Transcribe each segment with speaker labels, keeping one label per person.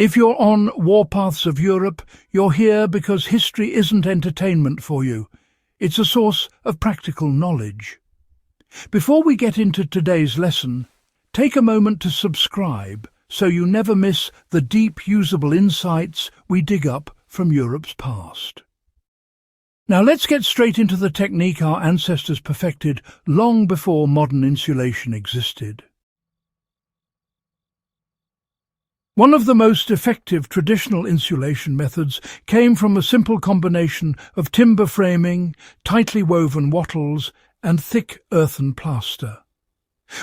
Speaker 1: If you're on Warpaths of Europe, you're here because history isn't entertainment for you. It's a source of practical knowledge. Before we get into today's lesson, take a moment to subscribe so you never miss the deep, usable insights we dig up from Europe's past. Now let's get straight into the technique our ancestors perfected long before modern insulation existed. One of the most effective traditional insulation methods came from a simple combination of timber framing, tightly woven wattles, and thick earthen plaster.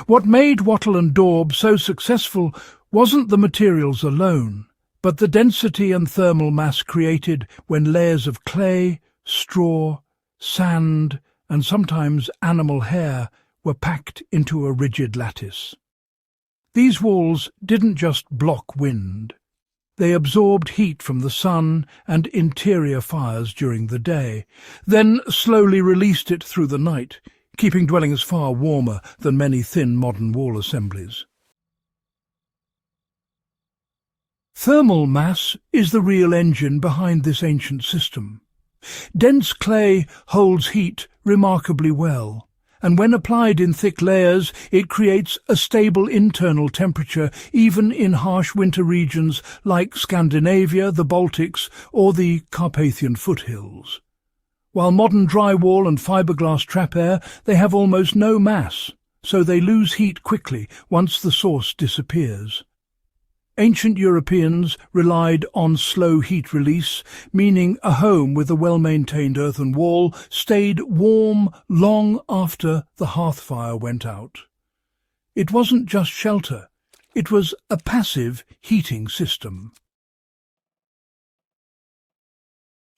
Speaker 1: What made wattle and daub so successful wasn't the materials alone, but the density and thermal mass created when layers of clay, straw, sand, and sometimes animal hair were packed into a rigid lattice. These walls didn't just block wind. They absorbed heat from the sun and interior fires during the day, then slowly released it through the night, keeping dwellings far warmer than many thin modern wall assemblies. Thermal mass is the real engine behind this ancient system. Dense clay holds heat remarkably well, and when applied in thick layers, it creates a stable internal temperature even in harsh winter regions like Scandinavia, the Baltics, or the Carpathian foothills. While modern drywall and fiberglass trap air, they have almost no mass, so they lose heat quickly once the source disappears. Ancient Europeans relied on slow heat release, meaning a home with a well-maintained earthen wall stayed warm long after the hearth fire went out. It wasn't just shelter, it was a passive heating system.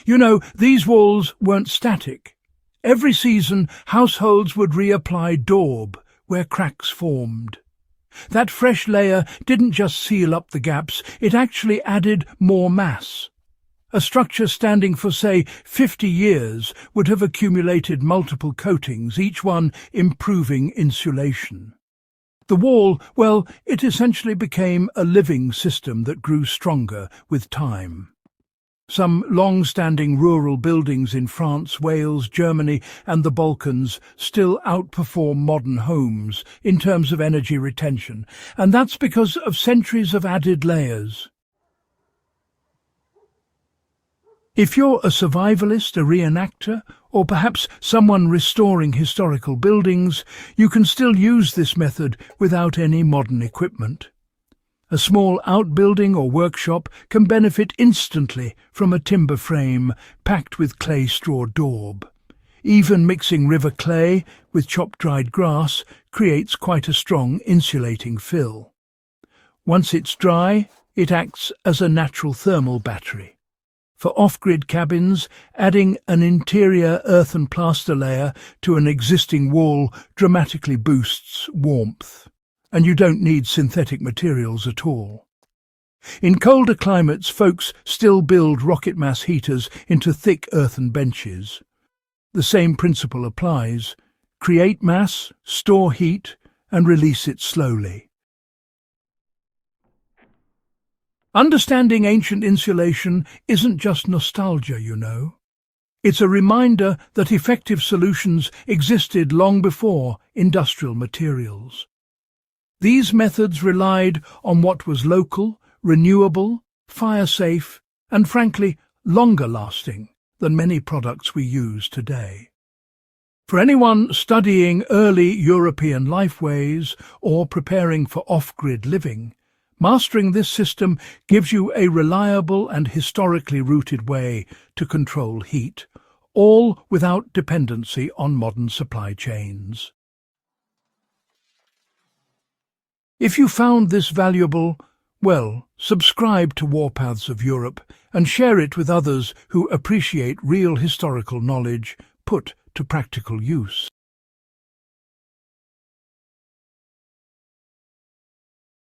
Speaker 1: You know, these walls weren't static. Every season, households would reapply daub where cracks formed. That fresh layer didn't just seal up the gaps, it actually added more mass. A structure standing for, say, 50 years would have accumulated multiple coatings, each one improving insulation. The wall, well, it essentially became a living system that grew stronger with time. Some long-standing rural buildings in France, Wales, Germany and the Balkans still outperform modern homes in terms of energy retention, and that's because of centuries of added layers. If you're a survivalist, a reenactor, or perhaps someone restoring historical buildings, you can still use this method without any modern equipment. A small outbuilding or workshop can benefit instantly from a timber frame packed with clay straw daub. Even mixing river clay with chopped-dried grass creates quite a strong insulating fill. Once it's dry, it acts as a natural thermal battery. For off-grid cabins, adding an interior earthen plaster layer to an existing wall dramatically boosts warmth. And you don't need synthetic materials at all. In colder climates, folks still build rocket mass heaters into thick earthen benches. The same principle applies. Create mass, store heat, and release it slowly. Understanding ancient insulation isn't just nostalgia, you know. It's a reminder that effective solutions existed long before industrial materials. These methods relied on what was local, renewable, fire-safe, and frankly, longer-lasting than many products we use today. For anyone studying early European lifeways or preparing for off-grid living, mastering this system gives you a reliable and historically rooted way to control heat, all without dependency on modern supply chains. If you found this valuable, well, subscribe to Warpaths of Europe and share it with others who appreciate real historical knowledge put to practical use.